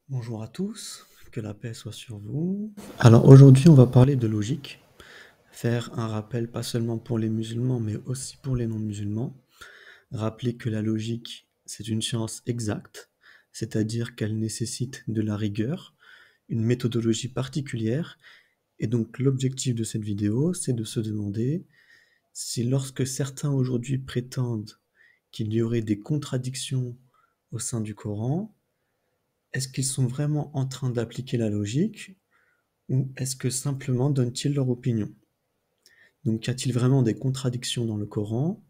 Bonjour à tous, que la paix soit sur vous. Alors aujourd'hui on va parler de logique, faire un rappel pas seulement pour les musulmans mais aussi pour les non-musulmans. Rappeler que la logique c'est une science exacte, c'est-à-dire qu'elle nécessite de la rigueur, une méthodologie particulière, et donc l'objectif de cette vidéo c'est de se demander si lorsque certains aujourd'hui prétendent qu'il y aurait des contradictions au sein du Coran, est-ce qu'ils sont vraiment en train d'appliquer la logique ou est-ce que simplement donnent-ils leur opinion? Donc y a-t-il vraiment des contradictions dans le Coran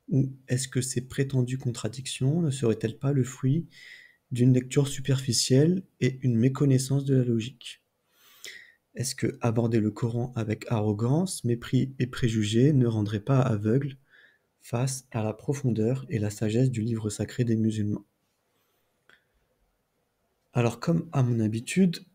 ou est-ce que ces prétendues contradictions ne seraient-elles pas le fruit d'une lecture superficielle et une méconnaissance de la logique? Est-ce que aborder le Coran avec arrogance, mépris et préjugés ne rendrait pas aveugle face à la profondeur et la sagesse du livre sacré des musulmans? Alors comme à mon habitude,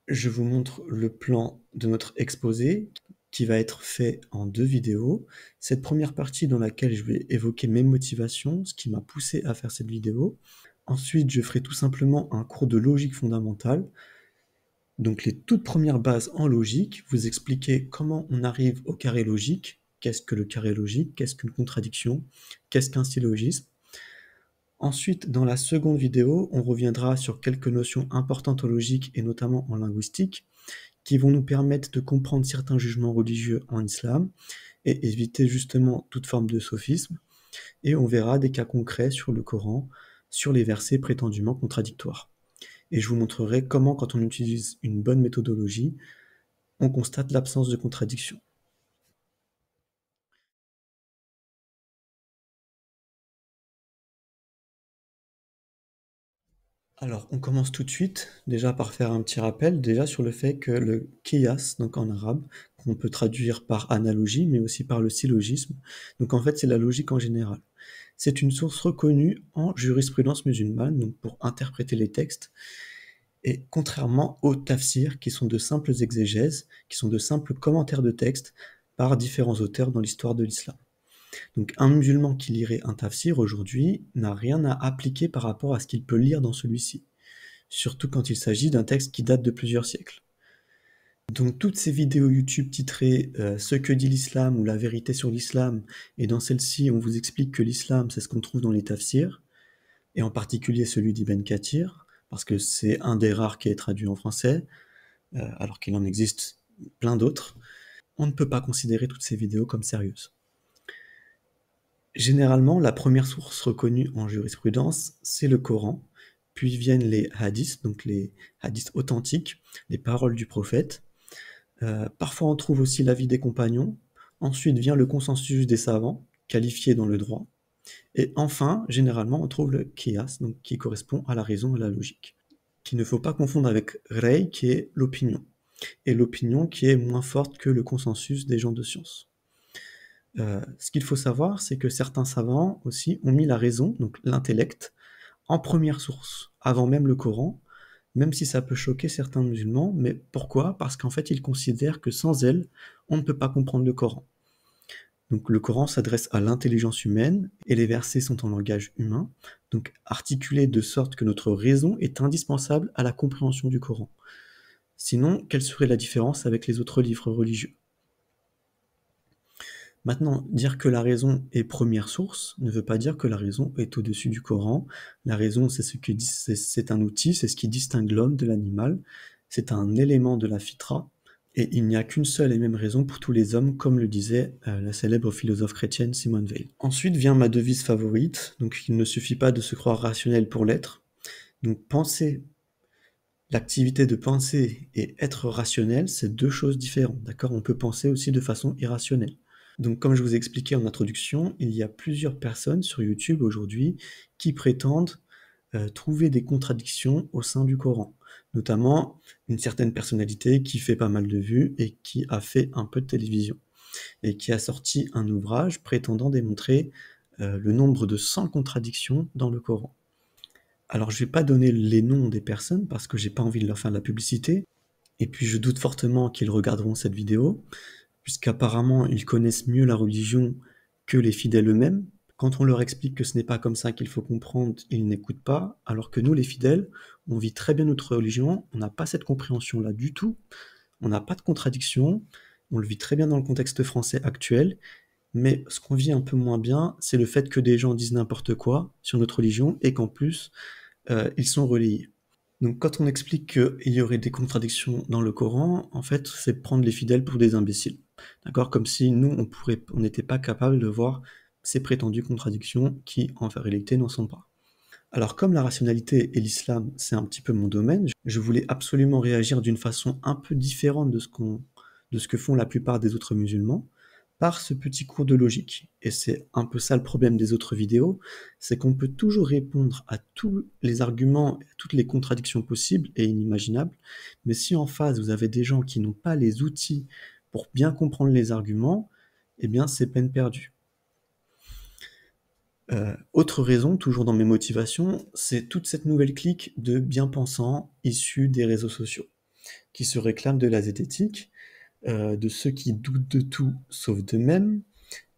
je vous montre le plan de notre exposé qui va être fait en 2 vidéos. Cette première partie dans laquelle je vais évoquer mes motivations, ce qui m'a poussé à faire cette vidéo. Ensuite, je ferai tout simplement un cours de logique fondamentale, donc les toutes premières bases en logique, vous expliquer comment on arrive au carré logique, qu'est-ce que le carré logique, qu'est-ce qu'une contradiction, qu'est-ce qu'un syllogisme. Ensuite, dans la seconde vidéo, on reviendra sur quelques notions importantes en logique et notamment en linguistique, qui vont nous permettre de comprendre certains jugements religieux en islam et éviter justement toute forme de sophisme. Et on verra des cas concrets sur le Coran, sur les versets prétendument contradictoires. Et je vous montrerai comment, quand on utilise une bonne méthodologie, on constate l'absence de contradiction. Alors, on commence tout de suite, déjà par faire un petit rappel, déjà sur le fait que le qiyas, donc en arabe, qu'on peut traduire par analogie, mais aussi par le syllogisme, donc en fait c'est la logique en général. C'est une source reconnue en jurisprudence musulmane, donc pour interpréter les textes, et contrairement aux tafsirs, qui sont de simples exégèses, qui sont de simples commentaires de textes par différents auteurs dans l'histoire de l'islam. Donc un musulman qui lirait un tafsir aujourd'hui n'a rien à appliquer par rapport à ce qu'il peut lire dans celui-ci, surtout quand il s'agit d'un texte qui date de plusieurs siècles. Donc toutes ces vidéos YouTube titrées Ce que dit l'islam ou La vérité sur l'islam, et dans celle-ci on vous explique que l'islam c'est ce qu'on trouve dans les tafsirs, et en particulier celui d'Ibn Kathir, parce que c'est un des rares qui est traduit en français, alors qu'il en existe plein d'autres, on ne peut pas considérer toutes ces vidéos comme sérieuses. Généralement, la première source reconnue en jurisprudence, c'est le Coran, puis viennent les hadiths, donc les hadiths authentiques, les paroles du prophète. Parfois on trouve aussi l'avis des compagnons, ensuite vient le consensus des savants, qualifiés dans le droit, et enfin, généralement, on trouve le qiyas, donc qui correspond à la raison et à la logique, qu'il ne faut pas confondre avec rey, qui est l'opinion, et l'opinion qui est moins forte que le consensus des gens de science. Ce qu'il faut savoir, c'est que certains savants aussi ont mis la raison, donc l'intellect, en première source, avant même le Coran, même si ça peut choquer certains musulmans, mais pourquoi? Parce qu'en fait, ils considèrent que sans elle, on ne peut pas comprendre le Coran. Donc le Coran s'adresse à l'intelligence humaine, et les versets sont en langage humain, donc articulés de sorte que notre raison est indispensable à la compréhension du Coran. Sinon, quelle serait la différence avec les autres livres religieux? Maintenant, dire que la raison est première source ne veut pas dire que la raison est au-dessus du Coran. La raison, c'est un outil, c'est ce qui distingue l'homme de l'animal, c'est un élément de la fitra, et il n'y a qu'une seule et même raison pour tous les hommes, comme le disait la célèbre philosophe chrétienne Simone Weil. Ensuite vient ma devise favorite, donc il ne suffit pas de se croire rationnel pour l'être. Donc penser, l'activité de penser et être rationnel, c'est deux choses différentes, d'accord? On peut penser aussi de façon irrationnelle. Donc comme je vous ai expliqué en introduction, il y a plusieurs personnes sur YouTube aujourd'hui qui prétendent trouver des contradictions au sein du Coran, notamment une certaine personnalité qui fait pas mal de vues et qui a fait un peu de télévision, et qui a sorti un ouvrage prétendant démontrer le nombre de 100 contradictions dans le Coran. Alors je vais pas donner les noms des personnes parce que j'ai pas envie de leur faire de la publicité, et puis je doute fortement qu'ils regarderont cette vidéo, puisqu'apparemment ils connaissent mieux la religion que les fidèles eux-mêmes. Quand on leur explique que ce n'est pas comme ça qu'il faut comprendre, ils n'écoutent pas, alors que nous, les fidèles, on vit très bien notre religion, on n'a pas cette compréhension-là du tout, on n'a pas de contradiction, on le vit très bien dans le contexte français actuel, mais ce qu'on vit un peu moins bien, c'est le fait que des gens disent n'importe quoi sur notre religion et qu'en plus, ils sont relayés. Donc quand on explique qu'il y aurait des contradictions dans le Coran, en fait, c'est prendre les fidèles pour des imbéciles. D'accord? Comme si nous, on n'était pas capable de voir ces prétendues contradictions qui, en réalité, n'en sont pas. Alors comme la rationalité et l'islam, c'est un petit peu mon domaine, je voulais absolument réagir d'une façon un peu différente de ce que font la plupart des autres musulmans, par ce petit cours de logique. Et c'est un peu ça le problème des autres vidéos, c'est qu'on peut toujours répondre à tous les arguments, à toutes les contradictions possibles et inimaginables, mais si en face vous avez des gens qui n'ont pas les outils pour bien comprendre les arguments, eh bien c'est peine perdue. Autre raison, toujours dans mes motivations, c'est toute cette nouvelle clique de bien-pensants issus des réseaux sociaux, qui se réclament de la zététique, de ceux qui doutent de tout sauf d'eux-mêmes,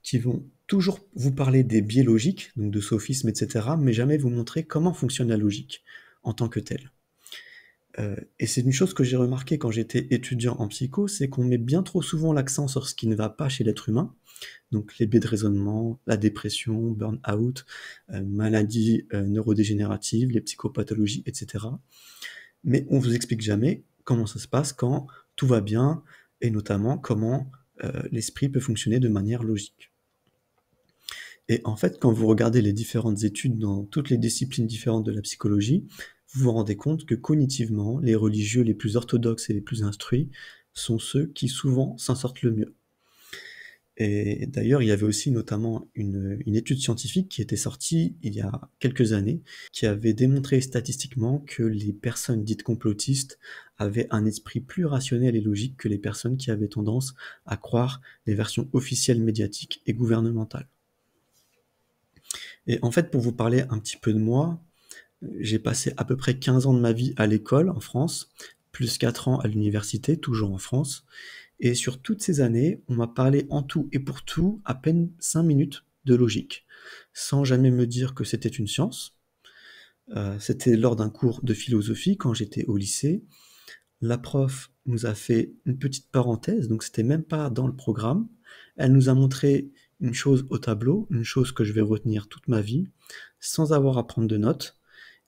qui vont toujours vous parler des biais logiques, donc de sophismes, etc., mais jamais vous montrer comment fonctionne la logique en tant que telle. Et c'est une chose que j'ai remarqué quand j'étais étudiant en psycho, c'est qu'on met bien trop souvent l'accent sur ce qui ne va pas chez l'être humain, donc les biais de raisonnement, la dépression, burn-out, maladies neurodégénératives, les psychopathologies, etc. Mais on vous explique jamais comment ça se passe quand tout va bien, et notamment comment l'esprit peut fonctionner de manière logique. Et en fait, quand vous regardez les différentes études dans toutes les disciplines différentes de la psychologie, vous vous rendez compte que cognitivement, les religieux les plus orthodoxes et les plus instruits sont ceux qui souvent s'en sortent le mieux. Et d'ailleurs, il y avait aussi notamment une étude scientifique qui était sortie il y a quelques années, qui avait démontré statistiquement que les personnes dites complotistes avaient un esprit plus rationnel et logique que les personnes qui avaient tendance à croire les versions officielles médiatiques et gouvernementales. Et en fait, pour vous parler un petit peu de moi, j'ai passé à peu près 15 ans de ma vie à l'école en France, plus 4 ans à l'université, toujours en France. Et sur toutes ces années, on m'a parlé en tout et pour tout à peine 5 minutes de logique, sans jamais me dire que c'était une science. C'était lors d'un cours de philosophie quand j'étais au lycée. La prof nous a fait une petite parenthèse, donc c'était même pas dans le programme. Elle nous a montré une chose au tableau, une chose que je vais retenir toute ma vie, sans avoir à prendre de notes.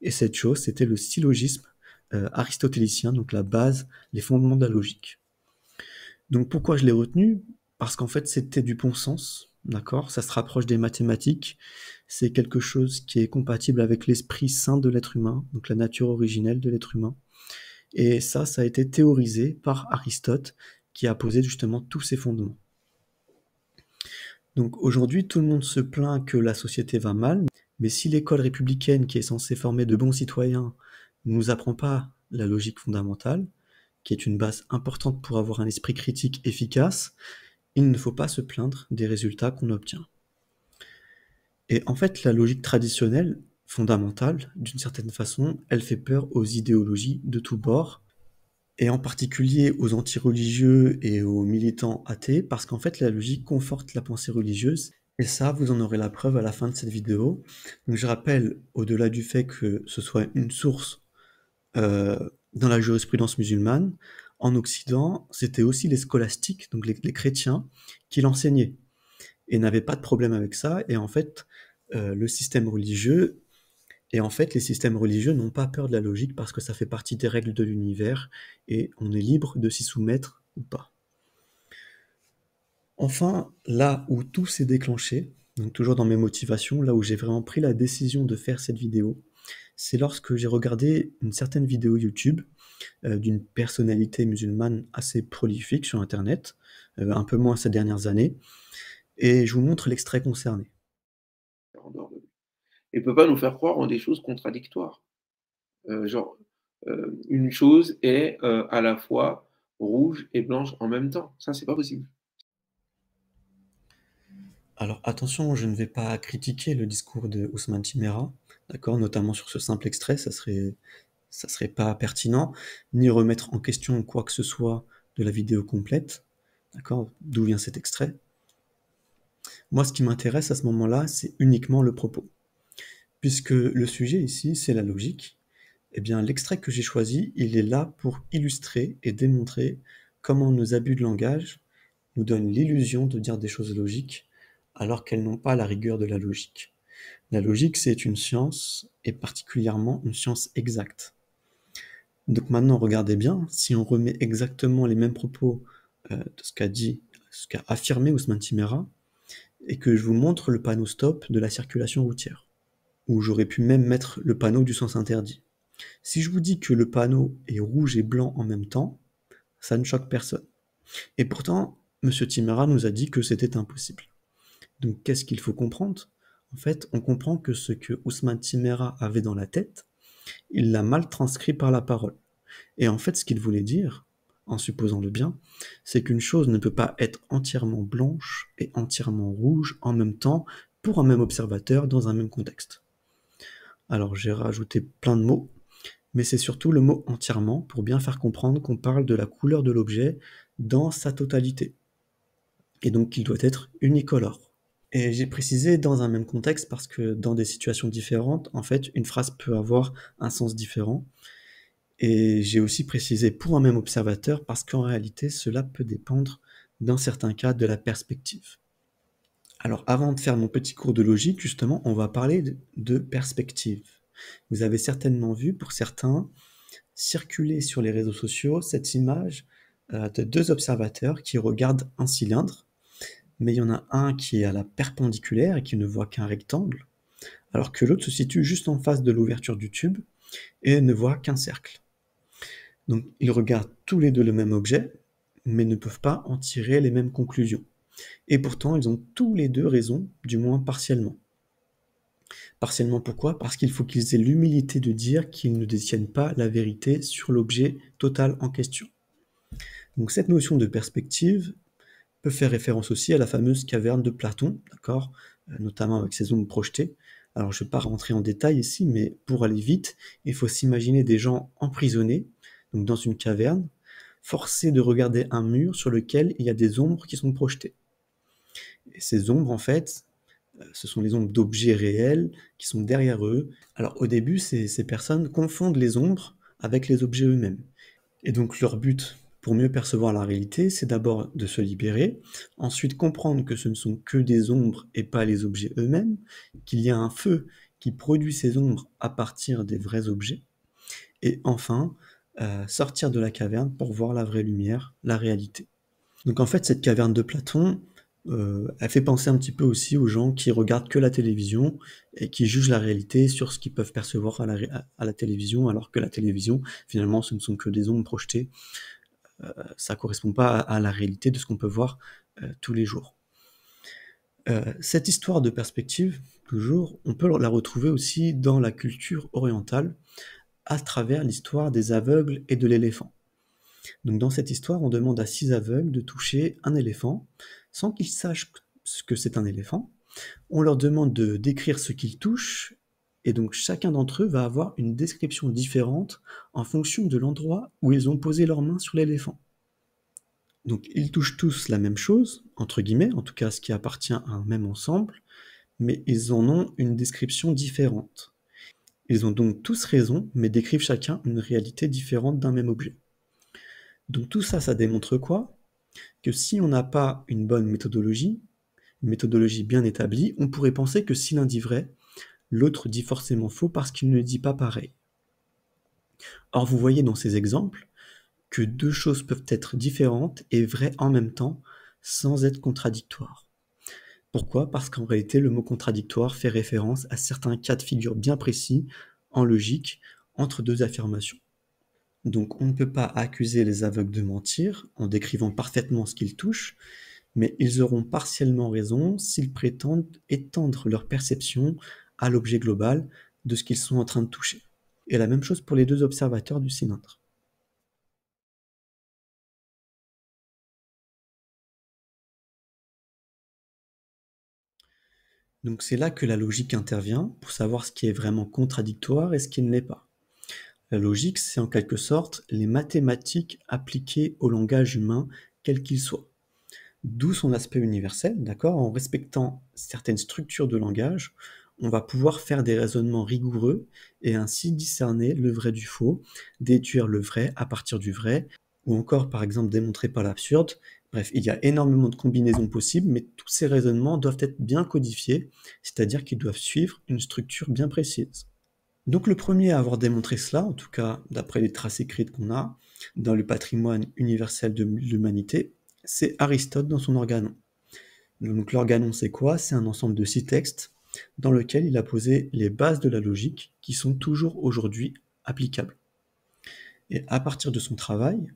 Et cette chose, c'était le syllogisme aristotélicien, donc la base, les fondements de la logique. Donc pourquoi je l'ai retenu? Parce qu'en fait, c'était du bon sens, d'accord? Ça se rapproche des mathématiques. C'est quelque chose qui est compatible avec l'esprit saint de l'être humain, donc la nature originelle de l'être humain. Et ça a été théorisé par Aristote, qui a posé justement tous ces fondements. Donc aujourd'hui, tout le monde se plaint que la société va mal, mais si l'école républicaine, qui est censée former de bons citoyens, ne nous apprend pas la logique fondamentale, qui est une base importante pour avoir un esprit critique efficace, il ne faut pas se plaindre des résultats qu'on obtient. Et en fait, la logique traditionnelle, fondamentale, d'une certaine façon, elle fait peur aux idéologies de tous bords, et en particulier aux anti-religieux et aux militants athées, parce qu'en fait, la logique conforte la pensée religieuse, et ça, vous en aurez la preuve à la fin de cette vidéo. Donc je rappelle, au-delà du fait que ce soit une source dans la jurisprudence musulmane, en Occident, c'était aussi les scolastiques, donc les chrétiens, qui l'enseignaient, et n'avaient pas de problème avec ça, et en fait, le système religieux et en fait, les systèmes religieux n'ont pas peur de la logique parce que ça fait partie des règles de l'univers et on est libre de s'y soumettre ou pas. Enfin, là où tout s'est déclenché, donc toujours dans mes motivations, là où j'ai vraiment pris la décision de faire cette vidéo, c'est lorsque j'ai regardé une certaine vidéo YouTube d'une personnalité musulmane assez prolifique sur Internet, un peu moins ces dernières années, et je vous montre l'extrait concerné. En dehors de lui. Et peut pas nous faire croire en des choses contradictoires. Genre, une chose est, à la fois rouge et blanche en même temps. Ça, c'est pas possible. Alors attention, je ne vais pas critiquer le discours de Ousmane Chimera, d'accord, notamment sur ce simple extrait, ça serait pas pertinent, ni remettre en question quoi que ce soit de la vidéo complète, d'accord, d'où vient cet extrait. Moi, ce qui m'intéresse à ce moment-là, c'est uniquement le propos. Puisque le sujet ici, c'est la logique, eh bien l'extrait que j'ai choisi, il est là pour illustrer et démontrer comment nos abus de langage nous donnent l'illusion de dire des choses logiques, alors qu'elles n'ont pas la rigueur de la logique. La logique, c'est une science, et particulièrement une science exacte. Donc maintenant, regardez bien, si on remet exactement les mêmes propos de ce qu'a affirmé Ousmane Timera, et que je vous montre le panneau stop de la circulation routière, où j'aurais pu même mettre le panneau du sens interdit. Si je vous dis que le panneau est rouge et blanc en même temps, ça ne choque personne. Et pourtant, Monsieur Timera nous a dit que c'était impossible. Donc qu'est-ce qu'il faut comprendre? En fait, on comprend que ce que Ousmane Timera avait dans la tête, il l'a mal transcrit par la parole. Et en fait, ce qu'il voulait dire, en supposant le bien, c'est qu'une chose ne peut pas être entièrement blanche et entièrement rouge en même temps pour un même observateur dans un même contexte. Alors j'ai rajouté plein de mots, mais c'est surtout le mot entièrement pour bien faire comprendre qu'on parle de la couleur de l'objet dans sa totalité, et donc qu'il doit être unicolore. Et j'ai précisé dans un même contexte parce que dans des situations différentes, en fait, une phrase peut avoir un sens différent. Et j'ai aussi précisé pour un même observateur parce qu'en réalité, cela peut dépendre, dans certains cas, de la perspective. Alors, avant de faire mon petit cours de logique, justement, on va parler de perspective. Vous avez certainement vu, pour certains, circuler sur les réseaux sociaux cette image de deux observateurs qui regardent un cylindre, mais il y en a un qui est à la perpendiculaire et qui ne voit qu'un rectangle, alors que l'autre se situe juste en face de l'ouverture du tube et ne voit qu'un cercle. Donc ils regardent tous les deux le même objet, mais ne peuvent pas en tirer les mêmes conclusions. Et pourtant, ils ont tous les deux raison, du moins partiellement. Partiellement pourquoi? Parce qu'il faut qu'ils aient l'humilité de dire qu'ils ne détiennent pas la vérité sur l'objet total en question. Donc cette notion de perspective peut faire référence aussi à la fameuse caverne de Platon, d'accord, notamment avec ses ombres projetées. Alors je ne vais pas rentrer en détail ici, mais pour aller vite, il faut s'imaginer des gens emprisonnés, donc dans une caverne, forcés de regarder un mur sur lequel il y a des ombres qui sont projetées. Et ces ombres, en fait, ce sont les ombres d'objets réels qui sont derrière eux. Alors au début, ces personnes confondent les ombres avec les objets eux-mêmes. Et donc leur but, pour mieux percevoir la réalité, c'est d'abord de se libérer, ensuite comprendre que ce ne sont que des ombres et pas les objets eux-mêmes, qu'il y a un feu qui produit ces ombres à partir des vrais objets, et enfin sortir de la caverne pour voir la vraie lumière, la réalité. Donc en fait, cette caverne de Platon, elle fait penser un petit peu aussi aux gens qui regardent que la télévision et qui jugent la réalité sur ce qu'ils peuvent percevoir à la télévision, alors que la télévision, finalement, ce ne sont que des ombres projetées. Ça ne correspond pas à la réalité de ce qu'on peut voir tous les jours. Cette histoire de perspective, toujours, on peut la retrouver aussi dans la culture orientale, à travers l'histoire des aveugles et de l'éléphant. Donc dans cette histoire, on demande à 6 aveugles de toucher un éléphant sans qu'ils sachent ce que c'est un éléphant. On leur demande de décrire ce qu'ils touchent, et donc chacun d'entre eux va avoir une description différente en fonction de l'endroit où ils ont posé leurs mains sur l'éléphant. Donc ils touchent tous la même chose, entre guillemets, en tout cas ce qui appartient à un même ensemble, mais ils en ont une description différente. Ils ont donc tous raison, mais décrivent chacun une réalité différente d'un même objet. Donc tout ça, ça démontre quoi? Que si on n'a pas une bonne méthodologie, une méthodologie bien établie, on pourrait penser que si l'un dit vrai, l'autre dit forcément faux parce qu'il ne dit pas pareil. Or vous voyez dans ces exemples que deux choses peuvent être différentes et vraies en même temps sans être contradictoires. Pourquoi? Parce qu'en réalité, le mot contradictoire fait référence à certains cas de figure bien précis, en logique, entre deux affirmations. Donc on ne peut pas accuser les aveugles de mentir en décrivant parfaitement ce qu'ils touchent, mais ils auront partiellement raison s'ils prétendent étendre leur perception à l'objet global de ce qu'ils sont en train de toucher. Et la même chose pour les deux observateurs du cylindre. Donc c'est là que la logique intervient pour savoir ce qui est vraiment contradictoire et ce qui ne l'est pas. La logique, c'est en quelque sorte les mathématiques appliquées au langage humain, quel qu'il soit. D'où son aspect universel, d'accord? En respectant certaines structures de langage, on va pouvoir faire des raisonnements rigoureux et ainsi discerner le vrai du faux, déduire le vrai à partir du vrai, ou encore par exemple démontrer par l'absurde. Bref, il y a énormément de combinaisons possibles, mais tous ces raisonnements doivent être bien codifiés, c'est-à-dire qu'ils doivent suivre une structure bien précise. Donc le premier à avoir démontré cela, en tout cas d'après les traces écrites qu'on a dans le patrimoine universel de l'humanité, c'est Aristote dans son Organon. Donc l'Organon, c'est quoi? C'est un ensemble de 6 textes dans lequel il a posé les bases de la logique qui sont toujours aujourd'hui applicables. Et à partir de son travail,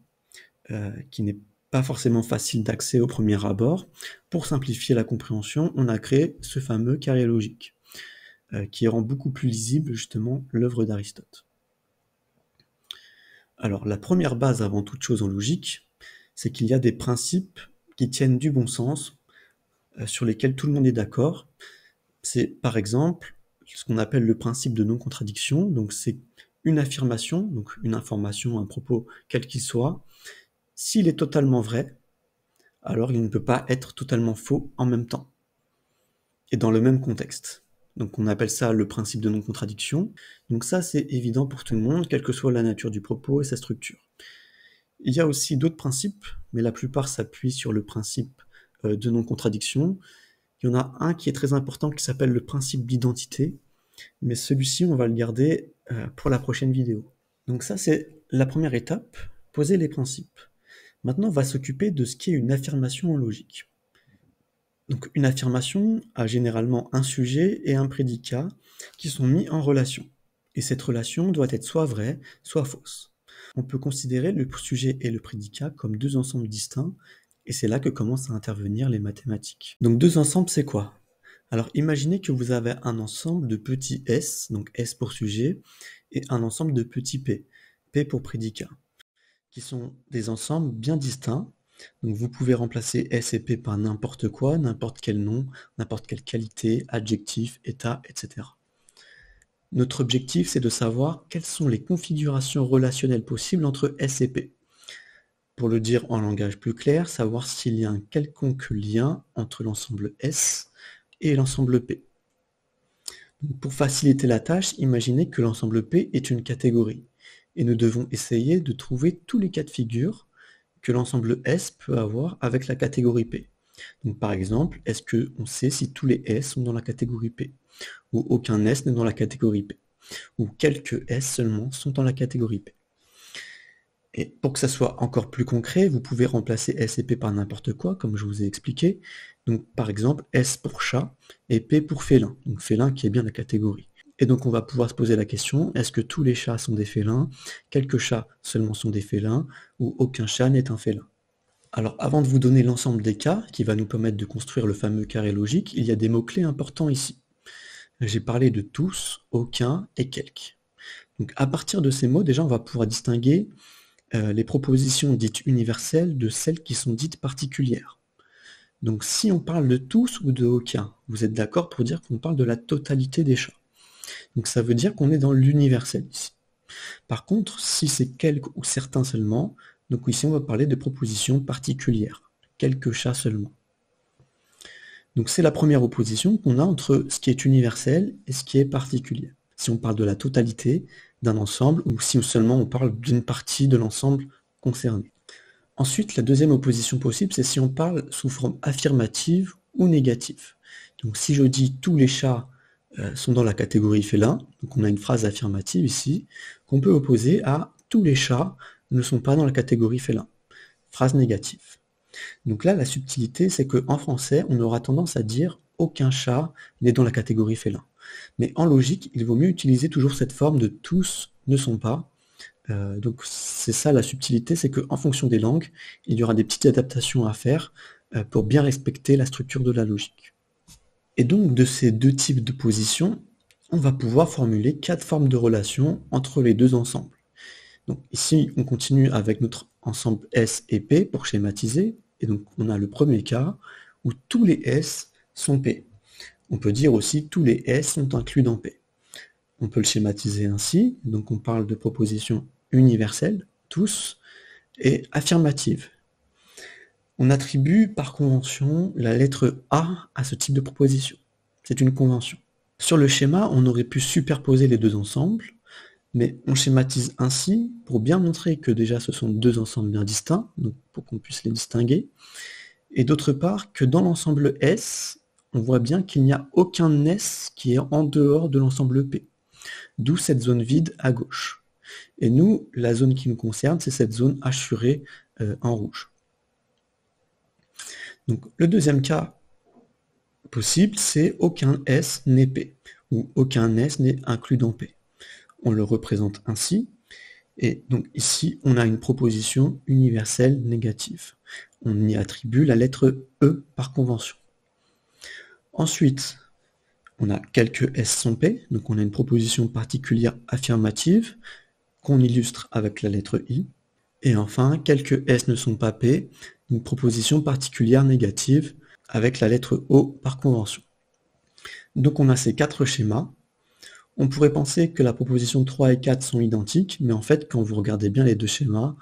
qui n'est pas forcément facile d'accès au premier abord, pour simplifier la compréhension, on a créé ce fameux carré logique, qui rend beaucoup plus lisible justement l'œuvre d'Aristote. Alors la première base avant toute chose en logique, c'est qu'il y a des principes qui tiennent du bon sens, sur lesquels tout le monde est d'accord. C'est par exemple ce qu'on appelle le principe de non-contradiction. Donc c'est une affirmation, donc une information, un propos, quel qu'il soit. S'il est totalement vrai, alors il ne peut pas être totalement faux en même temps et dans le même contexte. Donc on appelle ça le principe de non-contradiction. Donc ça c'est évident pour tout le monde, quelle que soit la nature du propos et sa structure. Il y a aussi d'autres principes, mais la plupart s'appuient sur le principe de non-contradiction. Il y en a un qui est très important qui s'appelle le principe d'identité, mais celui-ci on va le garder pour la prochaine vidéo. Donc ça c'est la première étape, poser les principes. Maintenant on va s'occuper de ce qui est une affirmation en logique. Donc une affirmation a généralement un sujet et un prédicat qui sont mis en relation. Et cette relation doit être soit vraie, soit fausse. On peut considérer le sujet et le prédicat comme deux ensembles distincts, et c'est là que commencent à intervenir les mathématiques. Donc deux ensembles, c'est quoi? Alors imaginez que vous avez un ensemble de petits s, donc s pour sujet, et un ensemble de petits p, p pour prédicat, qui sont des ensembles bien distincts. Donc vous pouvez remplacer S et P par n'importe quoi, n'importe quel nom, n'importe quelle qualité, adjectif, état, etc. Notre objectif, c'est de savoir quelles sont les configurations relationnelles possibles entre S et P. Pour le dire en langage plus clair, savoir s'il y a un quelconque lien entre l'ensemble S et l'ensemble P. Donc pour faciliter la tâche, imaginez que l'ensemble P est une catégorie. Et nous devons essayer de trouver tous les cas de figure que l'ensemble S peut avoir avec la catégorie P. Donc par exemple, est-ce qu'on sait si tous les S sont dans la catégorie P? Ou aucun S n'est dans la catégorie P? Ou quelques S seulement sont dans la catégorie P? Et pour que ça soit encore plus concret, vous pouvez remplacer S et P par n'importe quoi, comme je vous ai expliqué. Donc par exemple, S pour chat et P pour félin. Donc félin qui est bien la catégorie. Et donc on va pouvoir se poser la question, est-ce que tous les chats sont des félins, quelques chats seulement sont des félins, ou aucun chat n'est un félin? Alors avant de vous donner l'ensemble des cas, qui va nous permettre de construire le fameux carré logique, il y a des mots-clés importants ici. J'ai parlé de tous, aucun et quelques. Donc à partir de ces mots, déjà on va pouvoir distinguer les propositions dites universelles de celles qui sont dites particulières. Donc si on parle de tous ou de aucun, vous êtes d'accord pour dire qu'on parle de la totalité des chats. Donc ça veut dire qu'on est dans l'universel ici. Par contre, si c'est quelques ou certains seulement, donc ici on va parler de propositions particulières, quelques chats seulement. Donc c'est la première opposition qu'on a entre ce qui est universel et ce qui est particulier. Si on parle de la totalité d'un ensemble ou si seulement on parle d'une partie de l'ensemble concerné. Ensuite, la deuxième opposition possible, c'est si on parle sous forme affirmative ou négative. Donc si je dis tous les chats sont dans la catégorie félin, donc on a une phrase affirmative ici, qu'on peut opposer à tous les chats ne sont pas dans la catégorie félin. Phrase négative. Donc là, la subtilité, c'est qu'en français, on aura tendance à dire aucun chat n'est dans la catégorie félin. Mais en logique, il vaut mieux utiliser toujours cette forme de tous ne sont pas. Donc c'est ça la subtilité, c'est qu'en fonction des langues, il y aura des petites adaptations à faire pour bien respecter la structure de la logique. Et donc de ces deux types de positions, on va pouvoir formuler 4 formes de relations entre les deux ensembles. Donc ici, on continue avec notre ensemble S et P pour schématiser. Et donc on a le premier cas où tous les S sont P. On peut dire aussi tous les S sont inclus dans P. On peut le schématiser ainsi, donc on parle de proposition universelle, tous, et affirmative. On attribue par convention la lettre A à ce type de proposition. C'est une convention. Sur le schéma, on aurait pu superposer les deux ensembles, mais on schématise ainsi pour bien montrer que déjà ce sont deux ensembles bien distincts, donc pour qu'on puisse les distinguer, et d'autre part que dans l'ensemble S, on voit bien qu'il n'y a aucun S qui est en dehors de l'ensemble P, d'où cette zone vide à gauche. Et nous, la zone qui nous concerne, c'est cette zone hachurée en rouge. Donc le deuxième cas possible, c'est aucun S n'est P, ou aucun S n'est inclus dans P. On le représente ainsi, et donc ici, on a une proposition universelle négative. On y attribue la lettre E par convention. Ensuite, on a quelques S sont P, donc on a une proposition particulière affirmative qu'on illustre avec la lettre I. Et enfin, quelques S ne sont pas P, une proposition particulière négative avec la lettre O par convention. Donc on a ces quatre schémas. On pourrait penser que la proposition 3 et 4 sont identiques, mais en fait, quand vous regardez bien les deux schémas,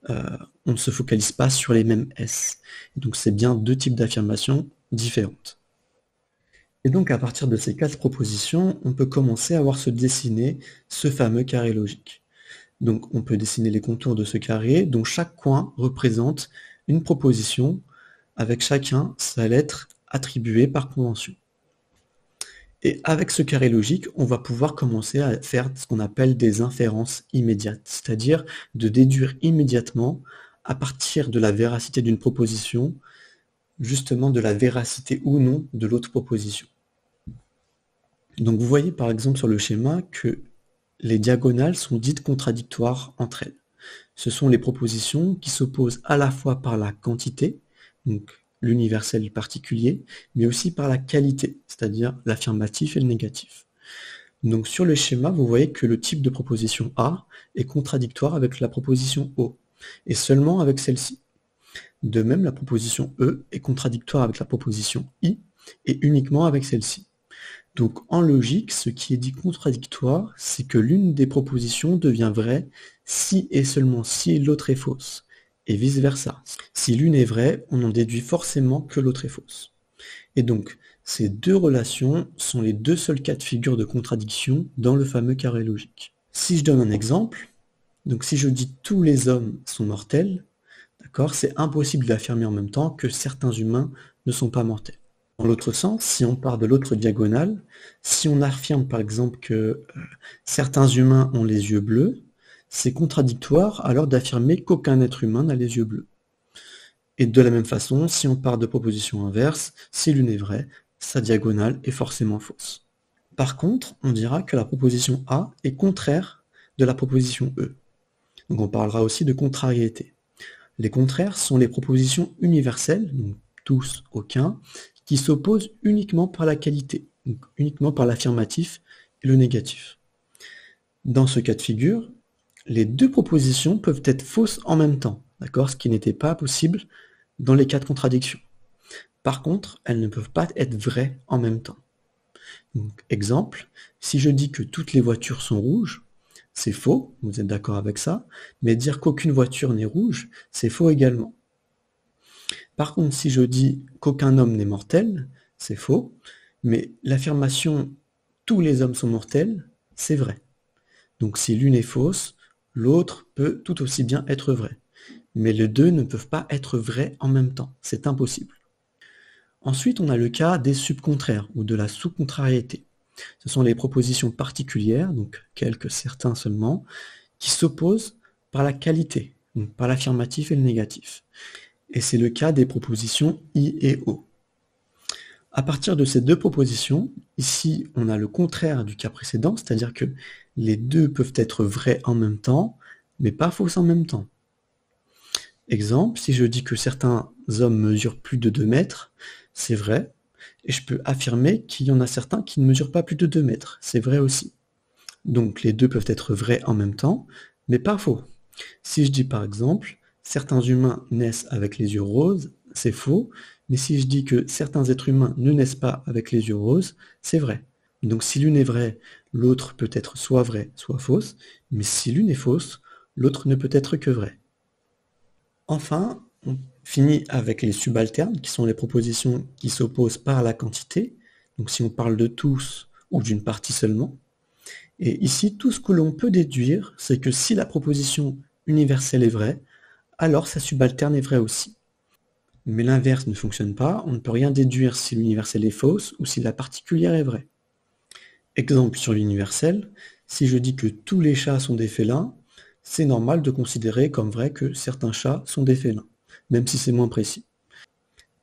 on ne se focalise pas sur les mêmes S. Donc c'est bien deux types d'affirmations différentes. Et donc à partir de ces quatre propositions, on peut commencer à voir se dessiner ce fameux carré logique. Donc on peut dessiner les contours de ce carré, dont chaque coin représente une proposition, avec chacun sa lettre attribuée par convention. Et avec ce carré logique, on va pouvoir commencer à faire ce qu'on appelle des inférences immédiates, c'est-à-dire de déduire immédiatement, à partir de la véracité d'une proposition, justement de la véracité ou non de l'autre proposition. Donc vous voyez par exemple sur le schéma que les diagonales sont dites contradictoires entre elles. Ce sont les propositions qui s'opposent à la fois par la quantité, donc l'universel particulier, mais aussi par la qualité, c'est-à-dire l'affirmatif et le négatif. Donc sur le schéma, vous voyez que le type de proposition A est contradictoire avec la proposition O, et seulement avec celle-ci. De même, la proposition E est contradictoire avec la proposition I, et uniquement avec celle-ci. Donc en logique, ce qui est dit contradictoire, c'est que l'une des propositions devient vraie si et seulement si l'autre est fausse, et vice-versa. Si l'une est vraie, on en déduit forcément que l'autre est fausse. Et donc, ces deux relations sont les deux seuls cas de figure de contradiction dans le fameux carré logique. Si je donne un exemple, donc si je dis tous les hommes sont mortels, d'accord, c'est impossible d'affirmer en même temps que certains humains ne sont pas mortels. Dans l'autre sens, si on part de l'autre diagonale, si on affirme par exemple que certains humains ont les yeux bleus, c'est contradictoire alors d'affirmer qu'aucun être humain n'a les yeux bleus. Et de la même façon, si on part de proposition inverse, si l'une est vraie, sa diagonale est forcément fausse. Par contre, on dira que la proposition A est contraire de la proposition E. Donc on parlera aussi de contrariété. Les contraires sont les propositions universelles, donc tous, aucun, qui s'opposent uniquement par la qualité, donc uniquement par l'affirmatif et le négatif. Dans ce cas de figure, les deux propositions peuvent être fausses en même temps, d'accord, ce qui n'était pas possible dans les cas de contradiction. Par contre, elles ne peuvent pas être vraies en même temps. Donc, exemple, si je dis que toutes les voitures sont rouges, c'est faux, vous êtes d'accord avec ça, mais dire qu'aucune voiture n'est rouge, c'est faux également. Par contre, si je dis qu'aucun homme n'est mortel, c'est faux, mais l'affirmation tous les hommes sont mortels, c'est vrai. Donc si l'une est fausse, l'autre peut tout aussi bien être vrai. Mais les deux ne peuvent pas être vrais en même temps, c'est impossible. Ensuite, on a le cas des subcontraires ou de la sous-contrariété. Ce sont les propositions particulières, donc quelques certains seulement, qui s'opposent par la qualité, donc par l'affirmatif et le négatif. Et c'est le cas des propositions I et O. À partir de ces deux propositions, ici on a le contraire du cas précédent, c'est-à-dire que les deux peuvent être vrais en même temps, mais pas fausses en même temps. Exemple, si je dis que certains hommes mesurent plus de 2 mètres, c'est vrai, et je peux affirmer qu'il y en a certains qui ne mesurent pas plus de 2 mètres, c'est vrai aussi. Donc les deux peuvent être vrais en même temps, mais pas faux. Si je dis par exemple, certains humains naissent avec les yeux roses, c'est faux, Mais si je dis que certains êtres humains ne naissent pas avec les yeux roses, c'est vrai. Donc si l'une est vraie, l'autre peut être soit vraie, soit fausse, mais si l'une est fausse, l'autre ne peut être que vraie. Enfin, on finit avec les subalternes, qui sont les propositions qui s'opposent par la quantité, donc si on parle de tous ou d'une partie seulement. Et ici, tout ce que l'on peut déduire, c'est que si la proposition universelle est vraie, alors sa subalterne est vraie aussi. Mais l'inverse ne fonctionne pas, on ne peut rien déduire si l'universelle est fausse ou si la particulière est vraie. Exemple sur l'universel, si je dis que tous les chats sont des félins, c'est normal de considérer comme vrai que certains chats sont des félins, même si c'est moins précis.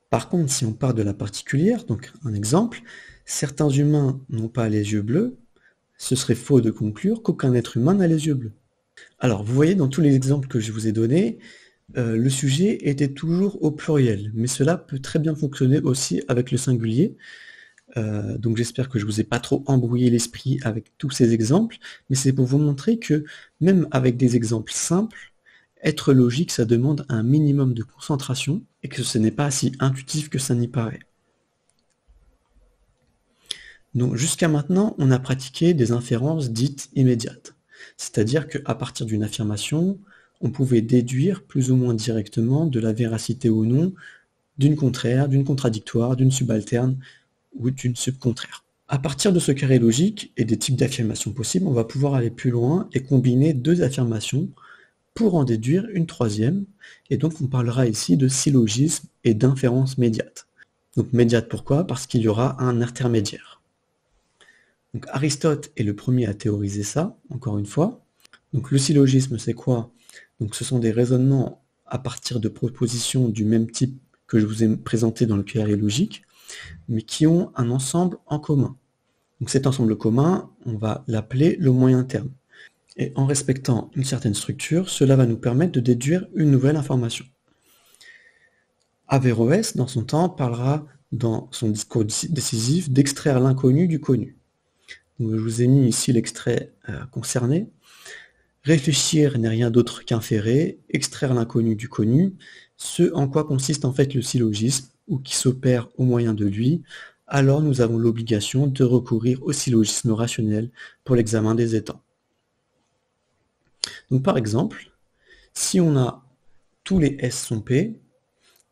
Par contre, si on part de la particulière, donc un exemple, certains humains n'ont pas les yeux bleus, ce serait faux de conclure qu'aucun être humain n'a les yeux bleus. Alors, vous voyez, dans tous les exemples que je vous ai donnés, le sujet était toujours au pluriel, mais cela peut très bien fonctionner aussi avec le singulier. Donc j'espère que je vous ai pas trop embrouillé l'esprit avec tous ces exemples, mais c'est pour vous montrer que même avec des exemples simples, être logique, ça demande un minimum de concentration et que ce n'est pas si intuitif que ça n'y paraît. Donc jusqu'à maintenant, on a pratiqué des inférences dites immédiates. C'est-à-dire qu'à partir d'une affirmation, on pouvait déduire plus ou moins directement de la véracité ou non d'une contraire, d'une contradictoire, d'une subalterne ou d'une subcontraire. À partir de ce carré logique et des types d'affirmations possibles, on va pouvoir aller plus loin et combiner deux affirmations pour en déduire une troisième, et donc on parlera ici de syllogisme et d'inférence médiate. Donc médiate pourquoi? Parce qu'il y aura un intermédiaire. Donc Aristote est le premier à théoriser ça, encore une fois. Donc le syllogisme, c'est quoi? Donc ce sont des raisonnements à partir de propositions du même type que je vous ai présenté dans le carré logique, mais qui ont un ensemble en commun. Donc cet ensemble commun, on va l'appeler le moyen terme. Et en respectant une certaine structure, cela va nous permettre de déduire une nouvelle information. Averroès, dans son temps, parlera dans son discours décisif d'extraire l'inconnu du connu. Donc, je vous ai mis ici l'extrait concerné. Réfléchir n'est rien d'autre qu'inférer, extraire l'inconnu du connu, ce en quoi consiste en fait le syllogisme, ou qui s'opère au moyen de lui, alors nous avons l'obligation de recourir au syllogisme rationnel pour l'examen des états. Donc par exemple, si on a tous les S sont P,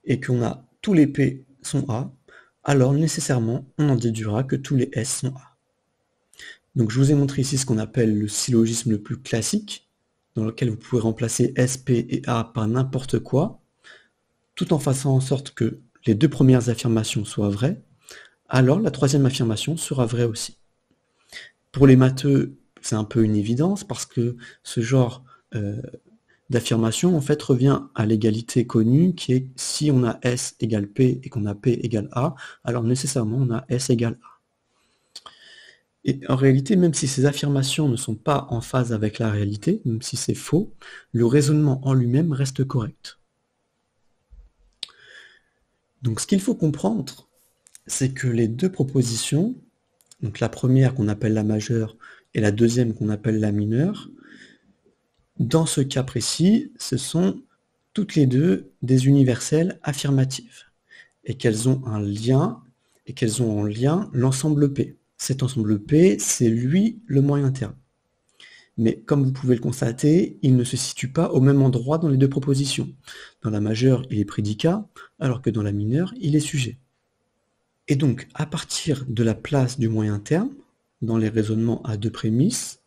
et qu'on a tous les P sont A, alors nécessairement on en déduira que tous les S sont A. Donc je vous ai montré ici ce qu'on appelle le syllogisme le plus classique, dans lequel vous pouvez remplacer S, P et A par n'importe quoi, tout en faisant en sorte que les deux premières affirmations soient vraies, alors la troisième affirmation sera vraie aussi. Pour les matheux, c'est un peu une évidence, parce que ce genre d'affirmation en fait revient à l'égalité connue, qui est si on a S égale P et qu'on a P égale A, alors nécessairement on a S égale A. Et en réalité, même si ces affirmations ne sont pas en phase avec la réalité, même si c'est faux, le raisonnement en lui-même reste correct. Donc ce qu'il faut comprendre, c'est que les deux propositions, donc la première qu'on appelle la majeure et la deuxième qu'on appelle la mineure, dans ce cas précis, ce sont toutes les deux des universelles affirmatives, et qu'elles ont un lien, et qu'elles ont en lien l'ensemble P. Cet ensemble P, c'est lui le moyen terme. Mais comme vous pouvez le constater, il ne se situe pas au même endroit dans les deux propositions. Dans la majeure, il est prédicat, alors que dans la mineure, il est sujet. Et donc, à partir de la place du moyen terme, dans les raisonnements à deux prémices,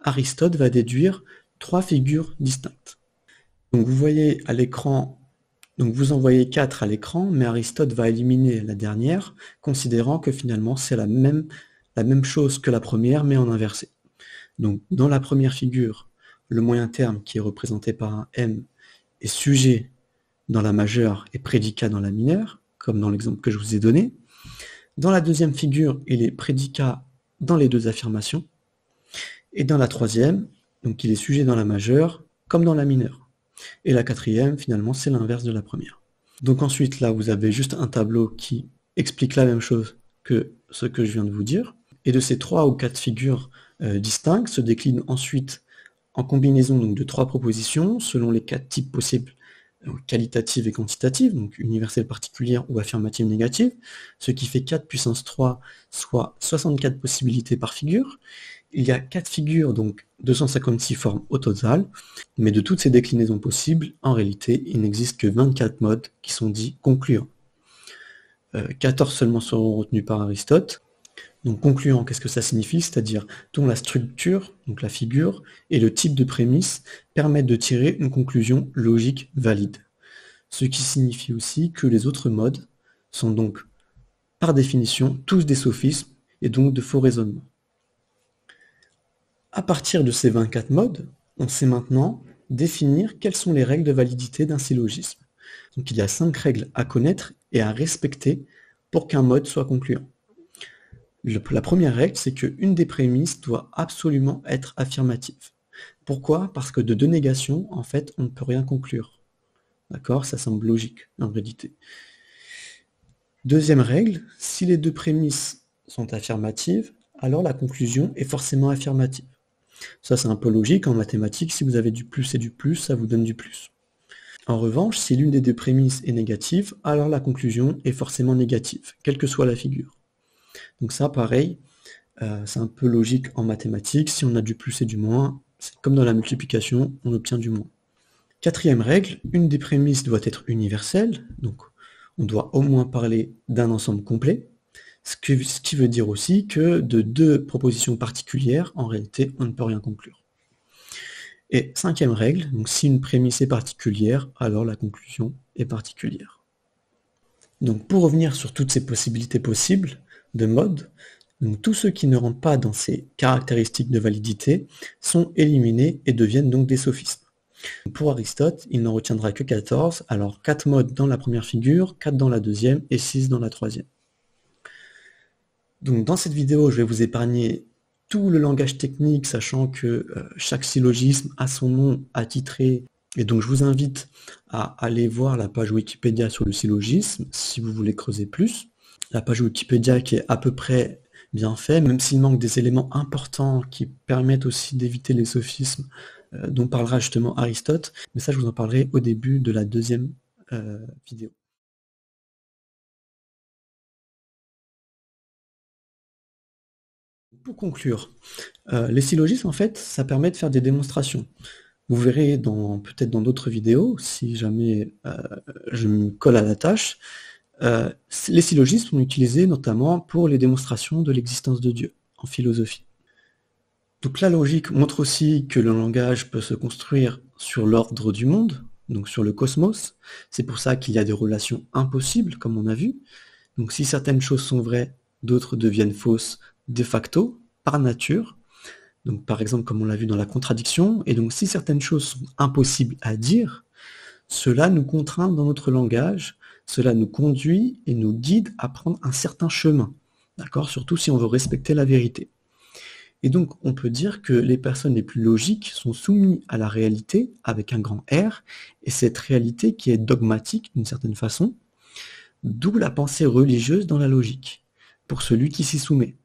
Aristote va déduire trois figures distinctes. Donc vous voyez à l'écran, donc vous en voyez 4 à l'écran, mais Aristote va éliminer la dernière, considérant que finalement c'est la même chose que la première, mais en inversé. Donc dans la première figure, le moyen terme qui est représenté par un M est sujet dans la majeure et prédicat dans la mineure, comme dans l'exemple que je vous ai donné. Dans la deuxième figure, il est prédicat dans les deux affirmations. Et dans la troisième, donc il est sujet dans la majeure comme dans la mineure. Et la quatrième, finalement, c'est l'inverse de la première. Donc ensuite, là, vous avez juste un tableau qui explique la même chose que ce que je viens de vous dire. Et de ces 3 ou 4 figures distinctes se déclinent ensuite en combinaison donc, de 3 propositions, selon les 4 types possibles qualitative et quantitative, donc universelle particulière ou affirmative négative, ce qui fait 4 puissance 3, soit 64 possibilités par figure. Il y a 4 figures, donc 256 formes au total, mais de toutes ces déclinaisons possibles, en réalité, il n'existe que 24 modes qui sont dits concluants. 14 seulement seront retenus par Aristote. Donc concluant, qu'est-ce que ça signifie? C'est-à-dire dont la structure, donc la figure, et le type de prémisse permettent de tirer une conclusion logique valide. Ce qui signifie aussi que les autres modes sont donc, par définition, tous des sophismes et donc de faux raisonnements. À partir de ces 24 modes, on sait maintenant définir quelles sont les règles de validité d'un syllogisme. Donc il y a 5 règles à connaître et à respecter pour qu'un mode soit concluant. La première règle, c'est qu'une des prémisses doit absolument être affirmative. Pourquoi? Parce que de deux négations, en fait, on ne peut rien conclure. D'accord? Ça semble logique, en réalité. Deuxième règle, si les deux prémisses sont affirmatives, alors la conclusion est forcément affirmative. Ça, c'est un peu logique en mathématiques. Si vous avez du plus et du plus, ça vous donne du plus. En revanche, si l'une des deux prémisses est négative, alors la conclusion est forcément négative, quelle que soit la figure. Donc ça, pareil, c'est un peu logique en mathématiques. Si on a du plus et du moins, c'est comme dans la multiplication, on obtient du moins. Quatrième règle, une des prémisses doit être universelle, donc on doit au moins parler d'un ensemble complet, ce qui veut dire aussi que de deux propositions particulières, en réalité, on ne peut rien conclure. Et cinquième règle, donc si une prémisse est particulière, alors la conclusion est particulière. Donc pour revenir sur toutes ces possibilités possibles de modes, donc tous ceux qui ne rentrent pas dans ces caractéristiques de validité sont éliminés et deviennent donc des sophismes. Pour Aristote, il n'en retiendra que 14, alors 4 modes dans la première figure, 4 dans la deuxième et 6 dans la troisième. Donc dans cette vidéo, je vais vous épargner tout le langage technique, sachant que chaque syllogisme a son nom attitré, et donc je vous invite à aller voir la page Wikipédia sur le syllogisme, si vous voulez creuser plus. La page Wikipédia qui est à peu près bien faite, même s'il manque des éléments importants qui permettent aussi d'éviter les sophismes, dont parlera justement Aristote, mais ça je vous en parlerai au début de la deuxième vidéo. Pour conclure, les syllogismes en fait, ça permet de faire des démonstrations. Vous verrez peut-être dans d'autres vidéos, si jamais je me colle à la tâche, les syllogismes sont utilisés notamment pour les démonstrations de l'existence de Dieu en philosophie. Donc la logique montre aussi que le langage peut se construire sur l'ordre du monde, donc sur le cosmos. C'est pour ça qu'il y a des relations impossibles, comme on a vu. Donc si certaines choses sont vraies, d'autres deviennent fausses de facto, par nature. Donc par exemple, comme on l'a vu dans la contradiction. Et donc si certaines choses sont impossibles à dire, cela nous contraint dans notre langage, cela nous conduit et nous guide à prendre un certain chemin. D'accord? Surtout si on veut respecter la vérité. Et donc, on peut dire que les personnes les plus logiques sont soumises à la réalité avec un grand R, et cette réalité qui est dogmatique d'une certaine façon, d'où la pensée religieuse dans la logique, pour celui qui s'y soumet.